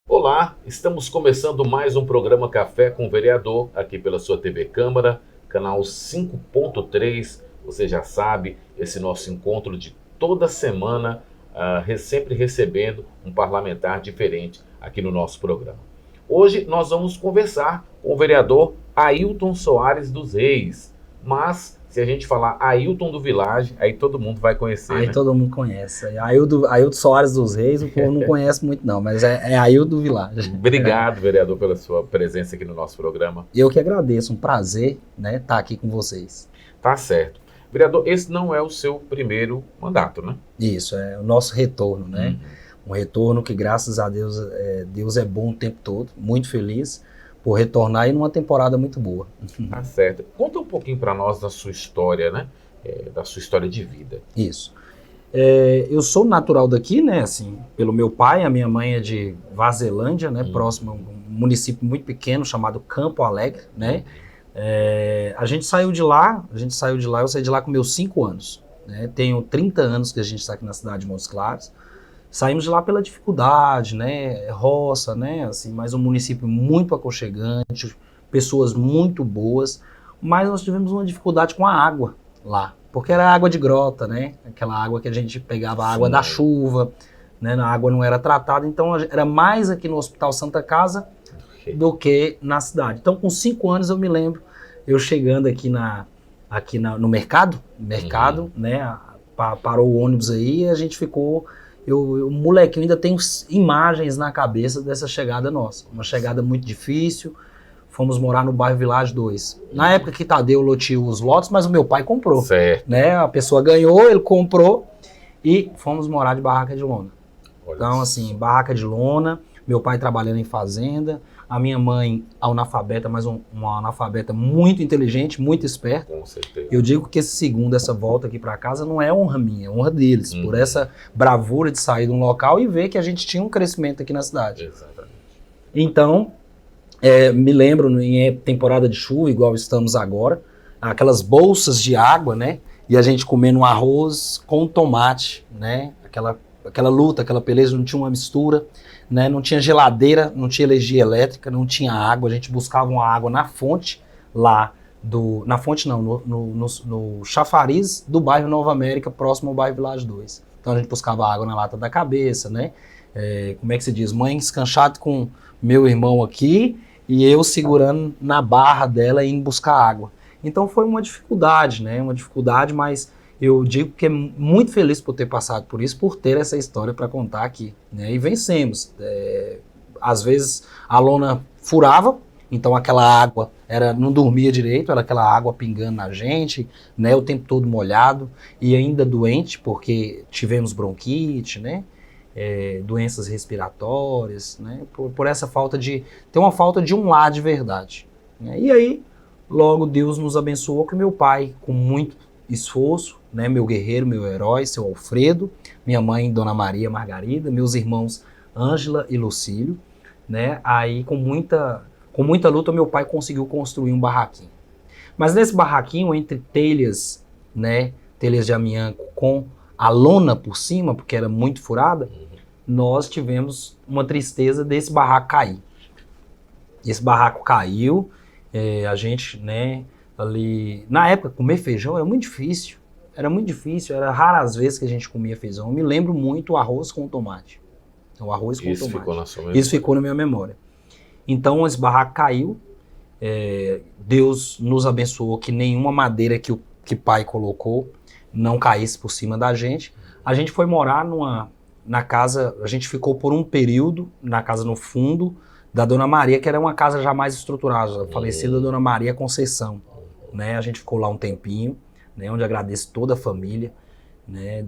Olá, estamos começando mais um programa Café com o Vereador, aqui pela sua TV Câmara, canal 5.3. Você já sabe, esse nosso encontro de toda semana, sempre recebendo um parlamentar diferente aqui no nosso programa. Hoje nós vamos conversar com o vereador Ailton Soares dos Reis, mas se a gente falar Ailton do Village, aí todo mundo vai conhecer, Aí né? todo mundo conhece. Ailton Soares dos Reis, o povo não conhece muito não, mas é Ailton do Village. Obrigado, vereador, pela sua presença aqui no nosso programa. Eu que agradeço, um prazer, né, estar aqui com vocês. Tá certo. Vereador, esse não é o seu primeiro mandato, né? Isso, é o nosso retorno, né? Um retorno que, graças a Deus, Deus é bom o tempo todo, muito feliz por retornar e numa temporada muito boa. Tá certo. Conta um pouquinho para nós da sua história, né? Da sua história de vida. Isso. Eu sou natural daqui, né? Assim, pelo meu pai, a minha mãe é de Varzelândia, né? Próximo a um município muito pequeno chamado Campo Alegre, né? A gente saiu de lá, eu saí de lá com meus 5 anos. Né? Tenho 30 anos que a gente está aqui na cidade de Montes Claros. Saímos de lá pela dificuldade, né? Roça, né? Assim, mas um município muito aconchegante, pessoas muito boas, mas nós tivemos uma dificuldade com a água lá, porque era água de grota, né? Aquela água que a gente pegava, a água da chuva, né? A água não era tratada, então era mais aqui no Hospital Santa Casa do que na cidade. Então, com 5 anos eu me lembro, eu chegando aqui no mercado, né? Parou o ônibus aí e a gente ficou... O molequinho ainda tem imagens na cabeça dessa chegada nossa. Uma chegada muito difícil. Fomos morar no bairro Village 2. Na época que Tadeu loteou os lotes, mas o meu pai comprou. Certo. Né? A pessoa ganhou, ele comprou e fomos morar de barraca de lona. Então, assim, barraca de lona, meu pai trabalhando em fazenda, a minha mãe analfabeta, mas uma analfabeta muito inteligente, muito esperta. Com certeza. Eu digo que essa volta aqui para casa não é honra minha, é honra deles, por essa bravura de sair de um local e ver que a gente tinha um crescimento aqui na cidade. Exatamente. Então, me lembro em temporada de chuva, igual estamos agora, aquelas bolsas de água, né? E a gente comendo um arroz com tomate, né? Aquela luta, aquela peleja, não tinha uma mistura, né? Não tinha geladeira, não tinha energia elétrica, não tinha água, a gente buscava uma água na fonte lá, na fonte não, no chafariz do bairro Nova América, próximo ao bairro Village 2. Então a gente buscava água na lata da cabeça, né? Como é que se diz? Mãe escanchada com meu irmão aqui e eu segurando na barra dela e indo buscar água. Então foi uma dificuldade, né? Uma dificuldade, mas eu digo que é muito feliz por ter passado por isso, por ter essa história para contar aqui, né? E vencemos. Às vezes a lona furava, então aquela água não dormia direito, era aquela água pingando na gente, né? O tempo todo molhado e ainda doente, porque tivemos bronquite, né? Doenças respiratórias, né? Por essa ter uma falta de um lar de verdade. Né? E aí, logo Deus nos abençoou que meu pai, com muito esforço, né, meu guerreiro, meu herói, seu Alfredo, minha mãe, Dona Maria Margarida, meus irmãos Ângela e Lucílio, né, aí com muita luta meu pai conseguiu construir um barraquinho. Mas nesse barraquinho, entre telhas, né, telhas de amianto com a lona por cima, porque era muito furada, nós tivemos uma tristeza desse barraco cair. Esse barraco caiu, a gente, né, ali... Na época, comer feijão era muito difícil. Era raras as vezes que a gente comia feijão. Eu me lembro muito o arroz com tomate. O arroz com tomate. Isso ficou na sua memória. Isso ficou na minha memória. Então, esse barraco caiu. Deus nos abençoou que nenhuma madeira que pai colocou não caísse por cima da gente. A gente foi morar na casa... A gente ficou por um período na casa no fundo da Dona Maria, que era uma casa já mais estruturada. A falecida Dona Maria Conceição. Né? A gente ficou lá um tempinho. Né, onde agradeço toda a família, né,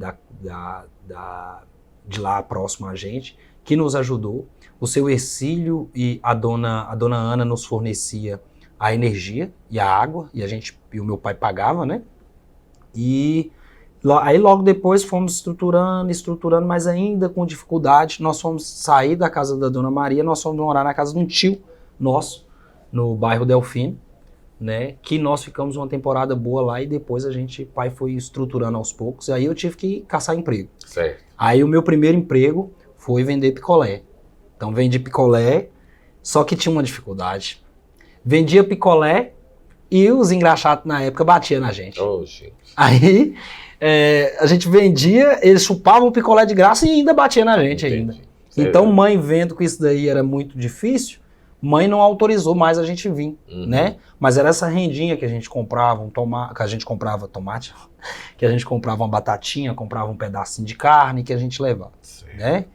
de lá próximo a gente, que nos ajudou. O seu Ercílio e a dona Ana nos fornecia a energia e a água, e o meu pai pagava, né? E aí logo depois fomos estruturando, mas ainda com dificuldade, nós fomos sair da casa da Dona Maria, nós fomos morar na casa de um tio nosso, no bairro Delfino, né? Que nós ficamos uma temporada boa lá e depois pai foi estruturando aos poucos. Aí eu tive que caçar emprego. Certo. Aí o meu primeiro emprego foi vender picolé. Então vendi picolé, só que tinha uma dificuldade. Vendia picolé e os engraxados na época batiam na gente. Oh, gente. Aí a gente vendia, eles chupavam o picolé de graça e ainda batia na gente. Entendi. Ainda. Então mãe vendo que isso daí era muito difícil, mãe não autorizou mais a gente vir, né? Mas era essa rendinha que a gente comprava, que a gente comprava tomate, que a gente comprava uma batatinha, comprava um pedacinho de carne que a gente levava, né?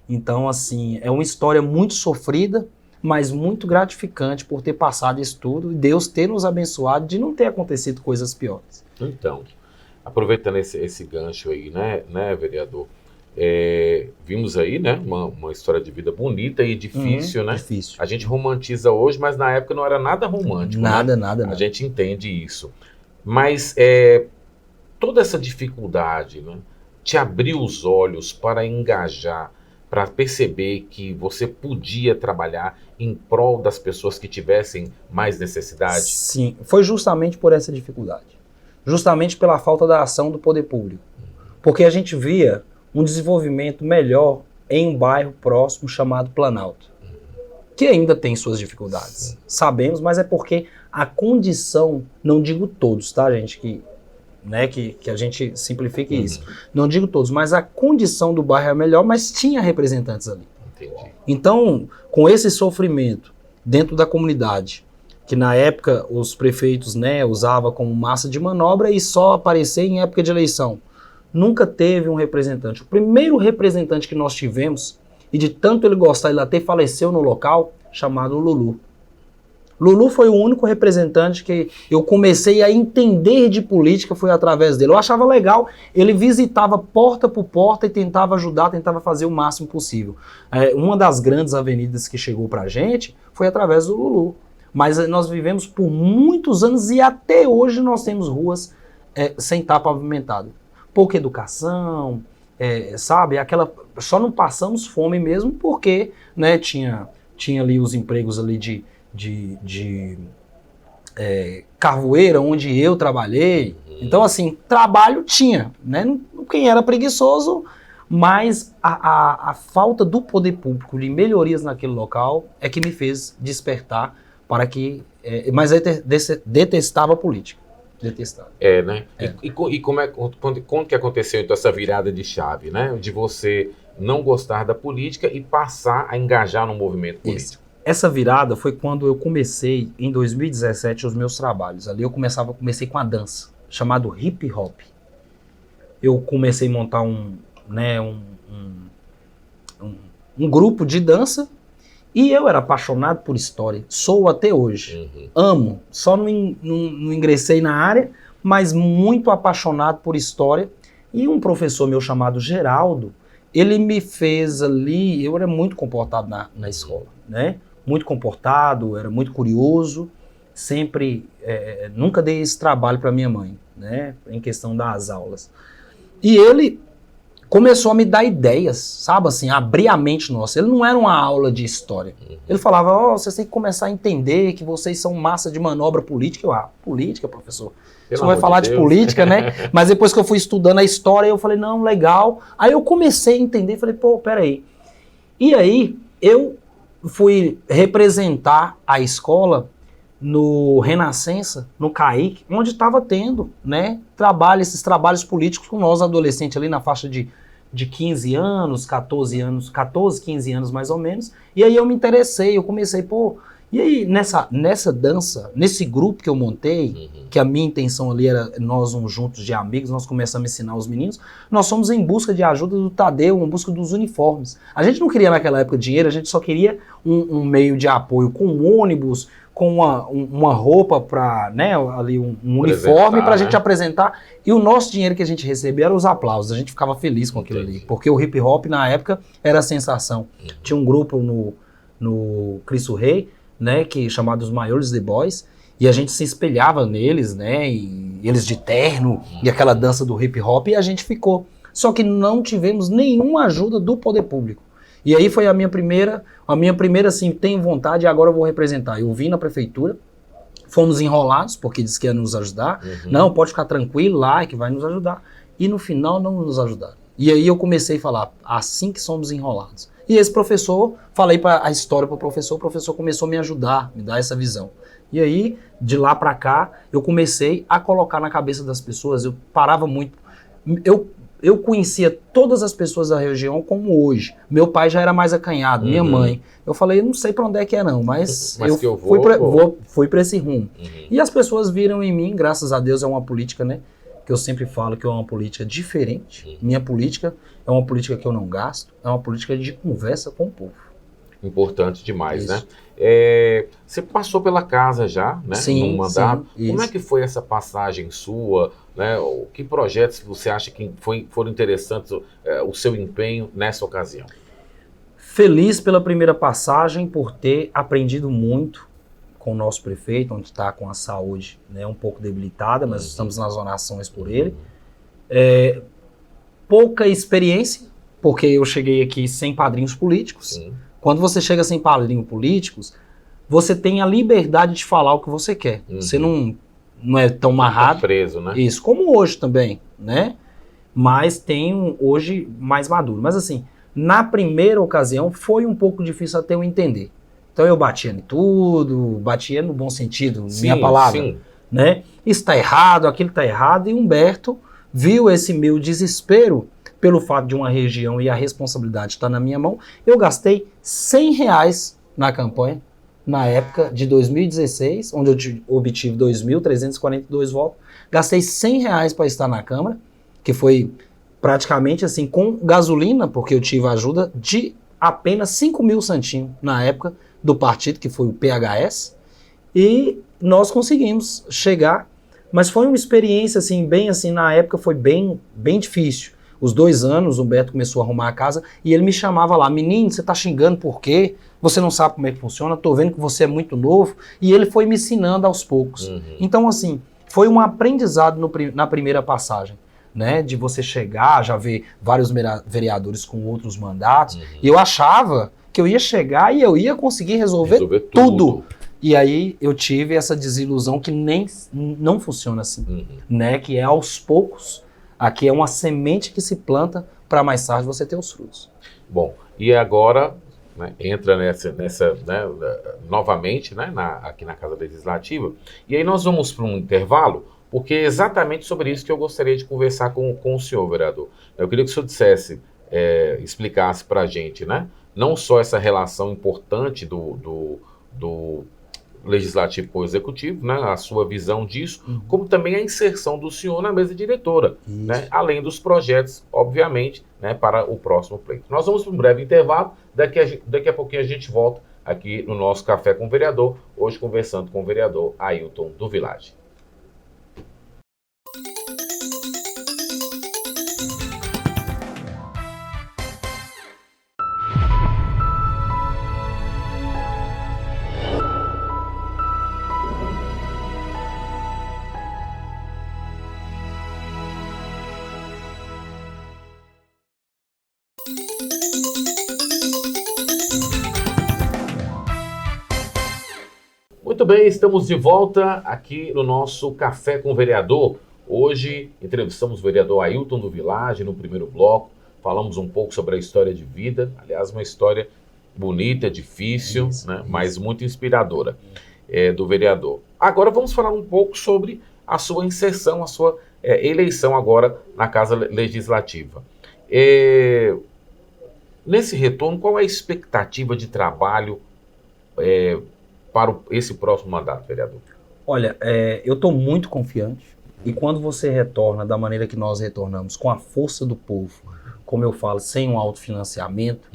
Então, assim, é uma história muito sofrida, mas muito gratificante por ter passado isso tudo e Deus ter nos abençoado de não ter acontecido coisas piores. Então, aproveitando esse gancho aí, né, vereador? Vimos aí, né, uma história de vida bonita e difícil, né? Difícil. A gente romantiza hoje, mas na época não era nada romântico. Nada, né? nada. A gente entende isso. Mas toda essa dificuldade, né, te abriu os olhos para engajar, para perceber que você podia trabalhar em prol das pessoas que tivessem mais necessidade? Sim, foi justamente por essa dificuldade. Justamente pela falta da ação do poder público. Porque a gente via um desenvolvimento melhor em um bairro próximo chamado Planalto, que ainda tem suas dificuldades. Sabemos, mas é porque a condição, não digo todos, tá, gente, que a gente simplifique isso. Não digo todos, mas a condição do bairro é melhor, mas tinha representantes ali. Entendi. Então, com esse sofrimento dentro da comunidade, que na época os prefeitos, né, usavam como massa de manobra e só aparecer em época de eleição, nunca teve um representante. O primeiro representante que nós tivemos, e de tanto ele gostar, ele até faleceu no local, chamado Lulu. Lulu foi o único representante que eu comecei a entender de política, foi através dele. Eu achava legal, ele visitava porta por porta e tentava ajudar, tentava fazer o máximo possível. Uma das grandes avenidas que chegou pra gente foi através do Lulu. Mas nós vivemos por muitos anos e até hoje nós temos ruas sem estar pavimentadas. Pouca educação, sabe? Só não passamos fome mesmo porque, né, tinha ali os empregos ali de carvoeira, onde eu trabalhei. Então, assim, trabalho tinha, né? Quem era preguiçoso, mas a falta do poder público de melhorias naquele local é que me fez despertar para que... mas eu detestava a política. Detestava. Né? E quando que aconteceu então essa virada de chave, né? De você não gostar da política e passar a engajar no movimento político? Isso. Essa virada foi quando eu comecei, em 2017, os meus trabalhos. Ali eu comecei com a dança, chamado hip hop. Eu comecei a montar um grupo de dança e eu era apaixonado por história. Sou até hoje. Amo. Só não ingressei na área, mas muito apaixonado por história. E um professor meu chamado Geraldo, ele me fez ali... Eu era muito comportado na escola, né? Muito comportado, era muito curioso, sempre, nunca dei esse trabalho para minha mãe, né, em questão das aulas. E ele começou a me dar ideias, sabe, assim, abrir a mente nossa. Ele não era uma aula de história. Ele falava, vocês têm que começar a entender que vocês são massa de manobra política. Política, professor? Você vai falar de política, né? Mas depois que eu fui estudando a história, eu falei, não, legal. Aí eu comecei a entender, falei, peraí. E aí, eu fui representar a escola no Renascença, no CAIC, onde estava tendo, né, esses trabalhos políticos com nós adolescentes ali na faixa de 15 anos, 14, 15 anos mais ou menos. E aí eu me interessei, eu comecei, e aí nessa dança, nesse grupo que eu montei, que a minha intenção ali era nós juntos de amigos, nós começamos a ensinar os meninos, nós fomos em busca de ajuda do Tadeu, em busca dos uniformes. A gente não queria naquela época dinheiro, a gente só queria um meio de apoio com um ônibus, com uma roupa para, né, ali um uniforme para a gente apresentar. E o nosso dinheiro que a gente recebia era os aplausos, a gente ficava feliz com aquilo ali, porque o hip hop na época era a sensação. Tinha um grupo no Cristo Rei, né, chamado os Maiores The Boys, e a gente se espelhava neles, né, e eles de terno, e aquela dança do hip hop, e a gente ficou. Só que não tivemos nenhuma ajuda do poder público. E aí foi a minha primeira assim, tenho vontade e agora eu vou representar. Eu vim na prefeitura, Fomos enrolados, porque disse que ia nos ajudar. Não, pode ficar tranquilo lá, que vai nos ajudar. E no final não nos ajudaram. E aí eu comecei a falar, assim que somos enrolados. E esse professor, falei a história para o professor começou a me ajudar, me dar essa visão. E aí, de lá para cá, eu comecei a colocar na cabeça das pessoas, eu parava muito. Eu conhecia todas as pessoas da região como hoje. Meu pai já era mais acanhado, minha mãe. Eu falei, eu não sei para onde é que é não, mas eu fui para esse rumo. E as pessoas viram em mim, graças a Deus, é uma política, né? Que eu sempre falo que é uma política diferente. Minha política é uma política que eu não gasto, é uma política de conversa com o povo. Importante demais, né? Você passou pela casa já, né? Sim, no mandato. sim, como é que foi essa passagem sua? Né? Que projetos você acha que foram interessantes, o seu empenho nessa ocasião? Feliz pela primeira passagem, por ter aprendido muito com o nosso prefeito, onde está com a saúde, né, um pouco debilitada, mas estamos nas orações por ele. Pouca experiência, porque eu cheguei aqui sem padrinhos políticos. Sim. Quando você chega sem padrinhos políticos, você tem a liberdade de falar o que você quer. Você não é tão amarrado. Tá preso, né? Isso, como hoje também, né? Mas tem hoje mais maduro. Mas assim, na primeira ocasião foi um pouco difícil até eu entender. Então eu batia em tudo, batia no bom sentido, minha palavra. Sim. Né? Isso está errado, aquilo está errado. E Humberto viu esse meu desespero pelo fato de uma região e a responsabilidade estar na minha mão. Eu gastei R$100 na campanha, na época de 2016, onde eu obtive 2.342 votos. Gastei R$100 para estar na Câmara, que foi praticamente assim, com gasolina, porque eu tive a ajuda de apenas 5.000 santinhos na época do partido, que foi o PHS, e nós conseguimos chegar, mas foi uma experiência assim, bem assim, na época foi bem difícil. Os 2 anos, o Humberto começou a arrumar a casa e ele me chamava lá, menino, você tá xingando por quê? Você não sabe como é que funciona, tô vendo que você é muito novo, e ele foi me ensinando aos poucos. Então assim, foi um aprendizado na primeira passagem, né, de você chegar, já ver vários vereadores com outros mandatos, e eu achava que eu ia chegar e eu ia conseguir resolver tudo. E aí eu tive essa desilusão que não funciona assim, né, que é aos poucos, aqui é uma semente que se planta para mais tarde você ter os frutos. Bom, e agora, né, entra nessa né, novamente, né, aqui na Casa Legislativa, e aí nós vamos para um intervalo, porque é exatamente sobre isso que eu gostaria de conversar com o senhor, vereador. Eu queria que o senhor dissesse, explicasse para a gente, né? Não só essa relação importante do legislativo com o executivo, né? A sua visão disso, como também a inserção do senhor na mesa diretora, né? Além dos projetos, obviamente, né? Para o próximo pleito. Nós vamos para um breve intervalo, daqui a pouquinho a gente volta aqui no nosso Café com o Vereador, hoje conversando com o vereador Ailton do Village. Muito bem, estamos de volta aqui no nosso Café com o Vereador. Hoje entrevistamos o vereador Ailton do Village no primeiro bloco. Falamos um pouco sobre a história de vida. Aliás, uma história bonita, difícil, né? Mas muito inspiradora do vereador. Agora vamos falar um pouco sobre a sua inserção, a sua eleição agora na Casa Legislativa. Nesse retorno, qual é a expectativa de trabalho para esse próximo mandato, vereador? Olha, eu estou muito confiante, e quando você retorna da maneira que nós retornamos, com a força do povo, como eu falo, sem um autofinanciamento,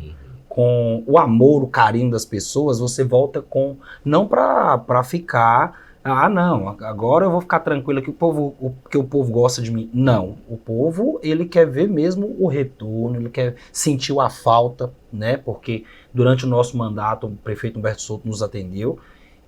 com o amor, o carinho das pessoas, você volta com, não para ficar, não, agora eu vou ficar tranquilo que o povo gosta de mim. Não, o povo, ele quer ver mesmo o retorno, ele quer sentir a falta, né, porque durante o nosso mandato o prefeito Humberto Souto nos atendeu,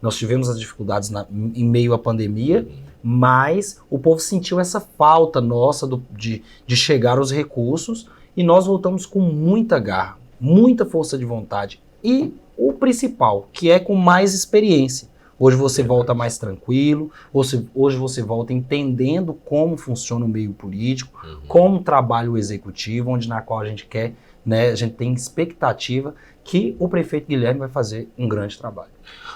nós tivemos as dificuldades em meio à pandemia, mas o povo sentiu essa falta nossa de chegar aos recursos, e nós voltamos com muita garra, muita força de vontade, e o principal, que é com mais experiência. Hoje você volta mais tranquilo, hoje você volta entendendo como funciona o meio político, como trabalha o executivo, na qual a gente quer, né, a gente tem expectativa que o prefeito Guilherme vai fazer um grande trabalho.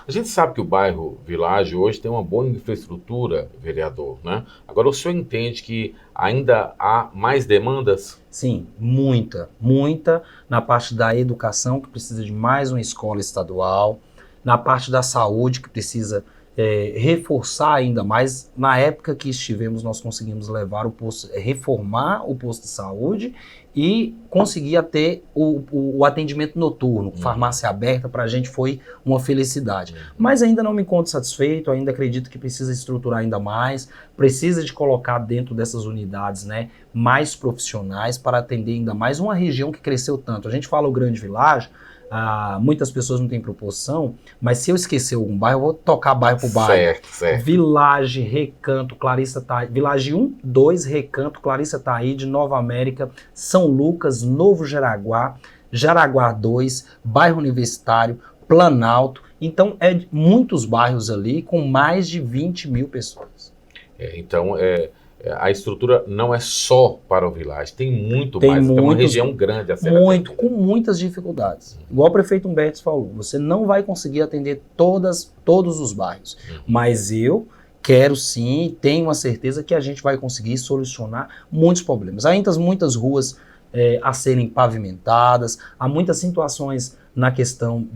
A gente sabe que o bairro Vilagem hoje tem uma boa infraestrutura, vereador, né? Agora, o senhor entende que ainda há mais demandas? Sim, muita na parte da educação, que precisa de mais uma escola estadual, na parte da saúde, que precisa reforçar ainda mais. Na época que estivemos, nós conseguimos levar reformar o posto de saúde e conseguir ter o atendimento noturno, farmácia aberta, para a gente foi uma felicidade. Mas ainda não me encontro satisfeito, ainda acredito que precisa estruturar ainda mais, precisa de colocar dentro dessas unidades, né, mais profissionais para atender ainda mais uma região que cresceu tanto. A gente fala o Grande Vilagem, muitas pessoas não têm proporção, mas se eu esquecer algum bairro, eu vou tocar bairro por bairro. Certo. Vilagem, Recanto, Clarissa Taíde, Vilagem 1, 2, Recanto, Clarissa Taíde, Nova América, São Lucas, Novo Jaraguá, Jaraguá 2, bairro Universitário, Planalto. Então, muitos bairros ali com mais de 20 mil pessoas. Então, a estrutura não é só para o Vilagem, tem muito mais, é uma região grande a ser atendida. Com muitas dificuldades. Igual o prefeito Humberto falou, você não vai conseguir atender todos os bairros, mas eu quero sim, tenho a certeza que a gente vai conseguir solucionar muitos problemas. Há ainda muitas ruas a serem pavimentadas, há muitas situações na questão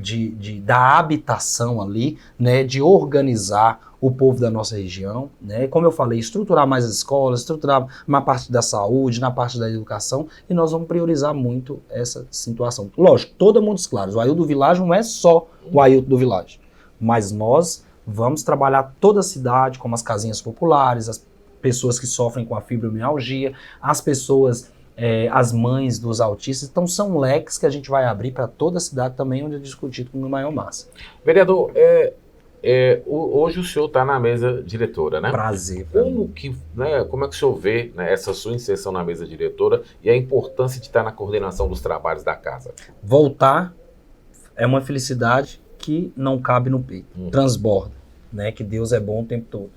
da habitação ali, né, de organizar o povo da nossa região, né? Como eu falei, estruturar mais as escolas, estruturar na parte da saúde, na parte da educação, e nós vamos priorizar muito essa situação. Lógico, todo mundo claro, o Ailton do Vilagem não é só o Ailton do Vilagem, mas nós vamos trabalhar toda a cidade, como as casinhas populares, as pessoas que sofrem com a fibromialgia, as pessoas, as mães dos autistas. Então são leques que a gente vai abrir para toda a cidade também, onde é discutido com maior massa. Vereador, hoje o senhor está na mesa diretora, né? Prazer. Como é que o senhor vê, né, essa sua inserção na mesa diretora e a importância de estar na coordenação dos trabalhos da casa? Voltar é uma felicidade que não cabe no peito, transborda, né? Que Deus é bom o tempo todo.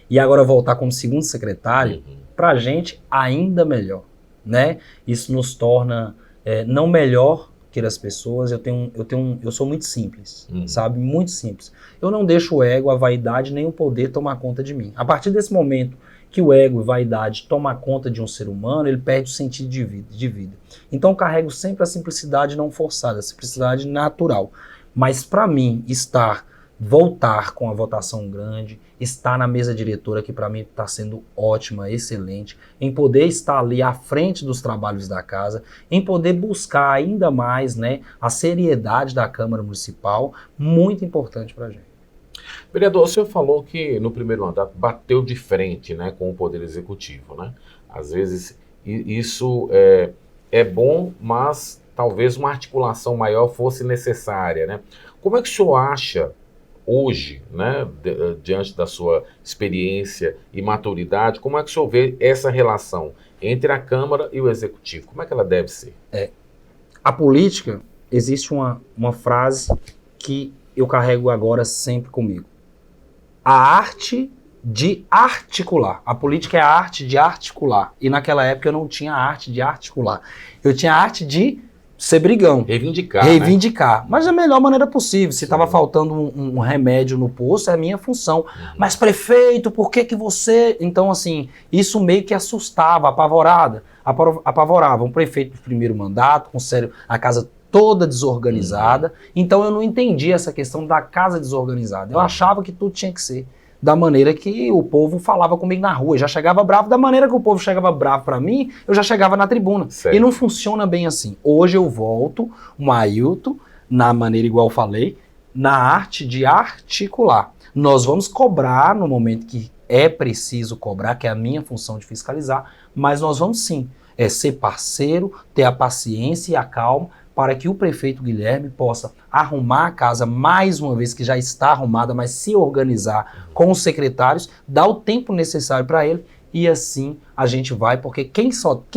E agora voltar como segundo secretário, para a gente ainda melhor, né? Isso nos torna não melhor que as pessoas. Eu sou muito simples, sabe? Muito simples. Eu não deixo o ego, a vaidade, nem o poder tomar conta de mim. A partir desse momento que o ego e vaidade tomam conta de um ser humano, ele perde o sentido de vida. Então eu carrego sempre a simplicidade não forçada, a simplicidade natural. Mas para mim, voltar com a votação grande, estar na mesa diretora, que para mim está sendo ótima, excelente, em poder estar ali à frente dos trabalhos da casa, em poder buscar ainda mais, né, a seriedade da Câmara Municipal, muito importante para a gente. Vereador, o senhor falou que no primeiro mandato bateu de frente, né, com o Poder Executivo, né? Às vezes isso é bom, mas talvez uma articulação maior fosse necessária, né? Como é que o senhor acha hoje, né, diante da sua experiência e maturidade, como é que o senhor vê essa relação entre a Câmara e o Executivo? Como é que ela deve ser? A política, existe uma frase que eu carrego agora sempre comigo. A arte de articular. A política é a arte de articular. E naquela época eu não tinha a arte de articular. Eu tinha a arte de ser brigão. Reivindicar. Né? Mas da melhor maneira possível. Se estava faltando um remédio no posto, é a minha função. Mas prefeito, por que você... Então, assim, isso meio que assustava, apavorava. Um prefeito do primeiro mandato, com a casa toda desorganizada. Então eu não entendia essa questão da casa desorganizada. Eu achava que tudo tinha que ser da maneira que o povo falava comigo na rua. Eu já chegava bravo, da maneira que o povo chegava bravo para mim, eu já chegava na tribuna. Certo. E não funciona bem assim. Hoje eu volto, um Ailton, na maneira igual eu falei, na arte de articular. Nós vamos cobrar no momento que é preciso cobrar, que é a minha função de fiscalizar, mas nós vamos sim ser parceiro, ter a paciência e a calma para que o prefeito Guilherme possa arrumar a casa mais uma vez, que já está arrumada, mas se organizar com os secretários, dar o tempo necessário para ele, e assim a gente vai, porque quem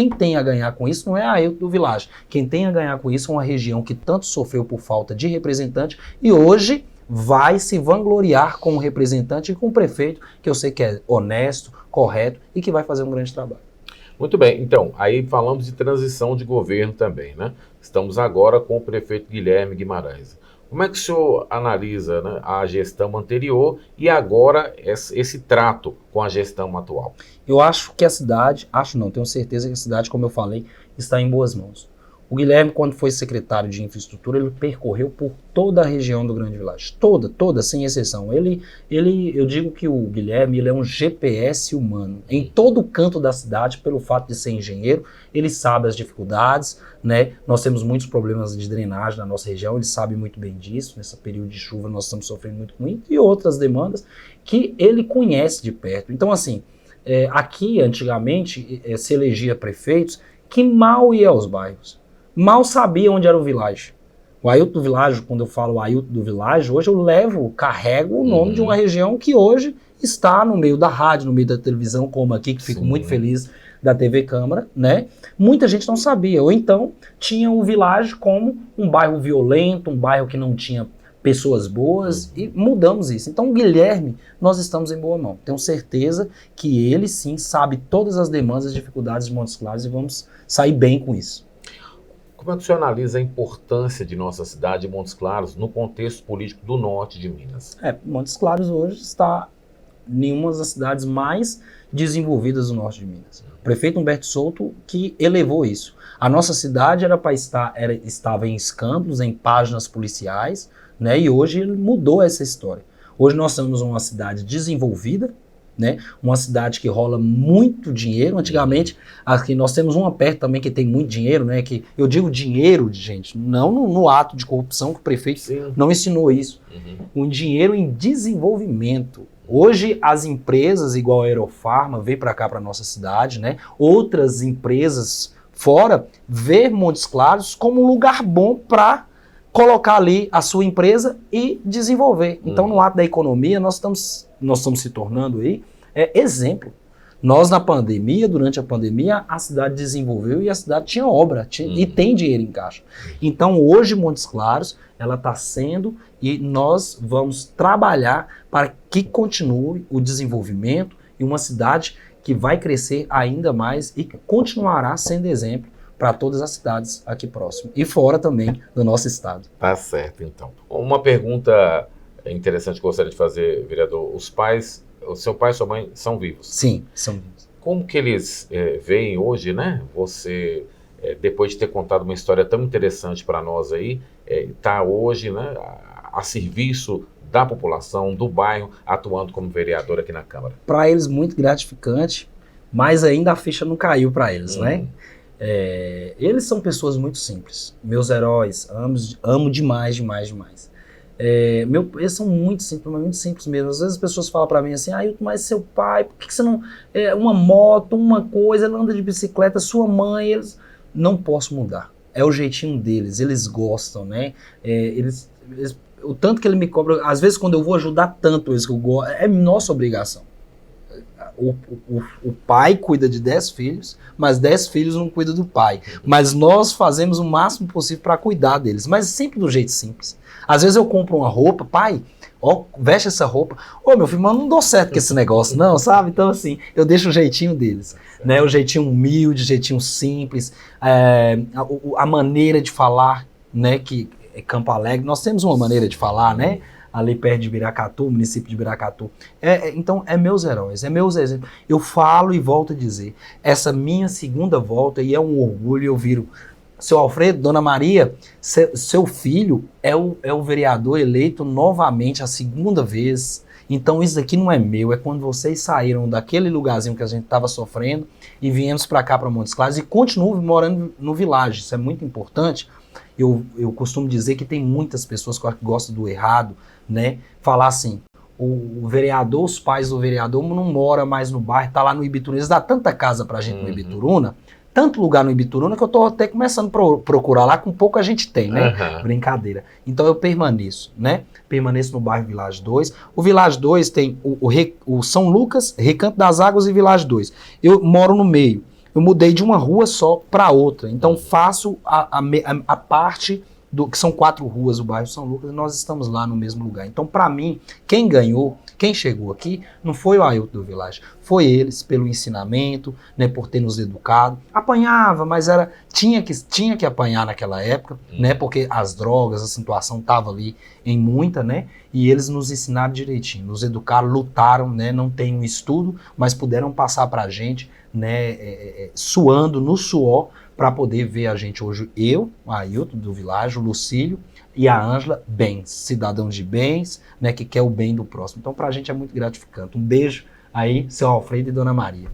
tem a ganhar com isso não é a Ailton do Vilagem. Quem tem a ganhar com isso é uma região que tanto sofreu por falta de representante e hoje vai se vangloriar com o representante e com o prefeito, que eu sei que é honesto, correto e que vai fazer um grande trabalho. Muito bem, então, aí falamos de transição de governo também, né? Estamos agora com o prefeito Guilherme Guimarães. Como é que o senhor analisa, né, a gestão anterior e agora esse trato com a gestão atual? Eu acho que a cidade, tenho certeza que a cidade, como eu falei, está em boas mãos. O Guilherme, quando foi secretário de infraestrutura, ele percorreu por toda a região do Grande Vilaggio. Toda, sem exceção. Eu digo que o Guilherme, ele é um GPS humano. Em todo canto da cidade, pelo fato de ser engenheiro, ele sabe as dificuldades, né? Nós temos muitos problemas de drenagem na nossa região, ele sabe muito bem disso. Nesse período de chuva nós estamos sofrendo muito com isso. E outras demandas que ele conhece de perto. Então, assim, aqui, antigamente, se elegia prefeitos que mal iam aos bairros. Mal sabia onde era o Vilaggio. O Ailton do Vilaggio, quando eu falo Ailton do Vilaggio, hoje eu carrego o nome de uma região que hoje está no meio da rádio, no meio da televisão, como aqui, que fico muito feliz da TV Câmara, né? Muita gente não sabia, ou então tinha o Vilaggio como um bairro violento, um bairro que não tinha pessoas boas, e mudamos isso. Então, o Guilherme, nós estamos em boa mão. Tenho certeza que ele sim sabe todas as demandas e dificuldades de Montes Claros e vamos sair bem com isso. Como é que o senhor analisa a importância de nossa cidade, Montes Claros, no contexto político do norte de Minas? Montes Claros hoje está em uma das cidades mais desenvolvidas do norte de Minas. O prefeito Humberto Souto que elevou isso. A nossa cidade estava em escândalos, em páginas policiais, né? E hoje ele mudou essa história. Hoje nós somos uma cidade desenvolvida, né? Uma cidade que rola muito dinheiro. Antigamente, aqui nós temos uma perto também que tem muito dinheiro, né? Que eu digo dinheiro, gente, não no ato de corrupção, que o prefeito não ensinou isso. Um dinheiro em desenvolvimento. Hoje as empresas, igual a Aerofarma, vêm para cá, para nossa cidade, né? Outras empresas fora, vê Montes Claros como um lugar bom para colocar ali a sua empresa e desenvolver. Então, no ato da economia, nós estamos se tornando aí exemplo. Nós, na pandemia, durante a pandemia, a cidade desenvolveu e a cidade tinha obra e tem dinheiro em caixa. Então, hoje, Montes Claros, ela está sendo e nós vamos trabalhar para que continue o desenvolvimento e uma cidade que vai crescer ainda mais e continuará sendo exemplo para todas as cidades aqui próximo e fora também do nosso estado. Tá certo, então. Uma pergunta interessante que eu gostaria de fazer, vereador. O seu pai e sua mãe são vivos? Sim, são vivos. Como que eles veem hoje, né? Você, depois de ter contado uma história tão interessante para nós aí, está hoje, né, a serviço da população, do bairro, atuando como vereador aqui na Câmara? Para eles, muito gratificante, mas ainda a ficha não caiu para eles, né? Eles são pessoas muito simples. Meus heróis, amo demais. Eles são muito simples mesmo. Às vezes as pessoas falam para mim assim, mas seu pai, por que você não... uma moto, uma coisa, ele anda de bicicleta, sua mãe, eles... Não posso mudar. É o jeitinho deles, eles gostam, né? O tanto que ele me cobra, às vezes quando eu vou ajudar tanto eles que eu gosto, é nossa obrigação. O pai cuida de 10 filhos, mas 10 filhos não cuidam do pai. Mas nós fazemos o máximo possível para cuidar deles, mas sempre do jeito simples. Às vezes eu compro uma roupa, pai, veste essa roupa. Meu filho, mas não dou certo com esse negócio, não, sabe? Então, assim, eu deixo o jeitinho deles, né? O jeitinho humilde, o jeitinho simples, a maneira de falar, né? Que é Campo Alegre, nós temos uma maneira de falar, né? Ali perto de Biracatu, município de Biracatu. Então, meus heróis, meus exemplos. Eu falo e volto a dizer, essa minha segunda volta, e é um orgulho, eu viro, seu Alfredo, Dona Maria, seu filho é o vereador eleito novamente a segunda vez. Então, isso aqui não é meu, é quando vocês saíram daquele lugarzinho que a gente estava sofrendo e viemos para cá, para Montes Claros, e continuam morando no Vilaggio. Isso é muito importante. Eu costumo dizer que tem muitas pessoas que gostam do errado, né? Falar assim, o vereador, os pais do vereador não moram mais no bairro, tá lá no Ibituruna. Eles dão tanta casa pra gente no Ibituruna, tanto lugar no Ibituruna, que eu tô até começando a procurar lá, com pouco a gente tem, né? Brincadeira. Então eu permaneço, né? Permaneço no bairro Vilaggio 2. O Vilaggio 2 tem o São Lucas, Recanto das Águas e Vilaggio 2. Eu moro no meio. Eu mudei de uma rua só para outra. Então faço a parte que são 4 ruas do bairro São Lucas, e nós estamos lá no mesmo lugar. Então, para mim, quem ganhou, quem chegou aqui, não foi o Ailton do Village, foi eles, pelo ensinamento, né, por ter nos educado. Apanhava, mas tinha que apanhar naquela época, né, porque as drogas, a situação estava ali em muita, né, e eles nos ensinaram direitinho, nos educaram, lutaram, né, não tem um estudo, mas puderam passar para a gente, né, suando no suor, para poder ver a gente hoje, eu, o Ailton do Village, o Lucílio e a Ângela, bens, cidadãos de bens, né, que quer o bem do próximo. Então, para a gente é muito gratificante. Um beijo aí, seu Alfredo e dona Maria.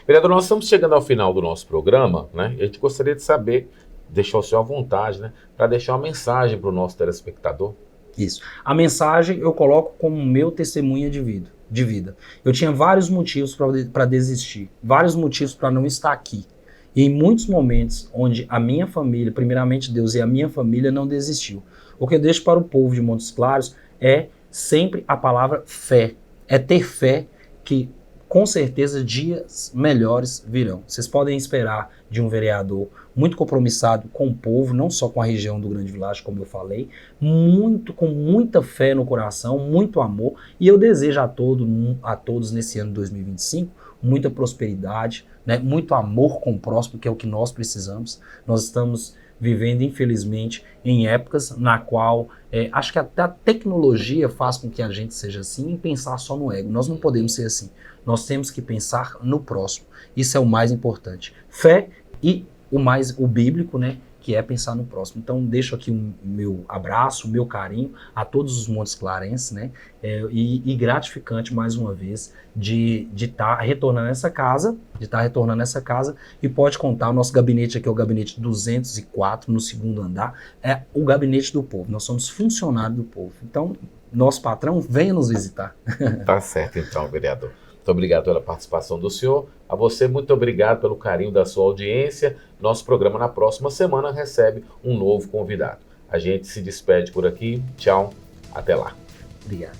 Vereador, nós estamos chegando ao final do nosso programa, né? E a gente gostaria de saber, deixar o senhor à vontade, né, para deixar uma mensagem para o nosso telespectador. Isso. A mensagem eu coloco como meu testemunha de vida. Eu tinha vários motivos para desistir, vários motivos para não estar aqui. E em muitos momentos onde a minha família, primeiramente Deus e a minha família não desistiu. O que eu deixo para o povo de Montes Claros é sempre a palavra fé. É ter fé que com certeza dias melhores virão. Vocês podem esperar de um vereador muito compromissado com o povo, não só com a região do Grande Village, como eu falei, com muita fé no coração, muito amor. E eu desejo a todos nesse ano de 2025 muita prosperidade, né? Muito amor com o próximo, que é o que nós precisamos. Nós estamos vivendo, infelizmente, em épocas na qual acho que até a tecnologia faz com que a gente seja assim e pensar só no ego. Nós não podemos ser assim. Nós temos que pensar no próximo. Isso é o mais importante. Fé e o bíblico, né? Que é pensar no próximo. Então, deixo aqui o meu abraço, o meu carinho a todos os Montes Clarenses, né? E gratificante, mais uma vez, de estar retornando essa casa, e pode contar, o nosso gabinete aqui é o gabinete 204, no 2º andar, é o gabinete do povo. Nós somos funcionários do povo. Então, nosso patrão, venha nos visitar. Tá certo, então, vereador. Muito obrigado pela participação do senhor. A você, muito obrigado pelo carinho da sua audiência. Nosso programa na próxima semana recebe um novo convidado. A gente se despede por aqui. Tchau. Até lá. Obrigado.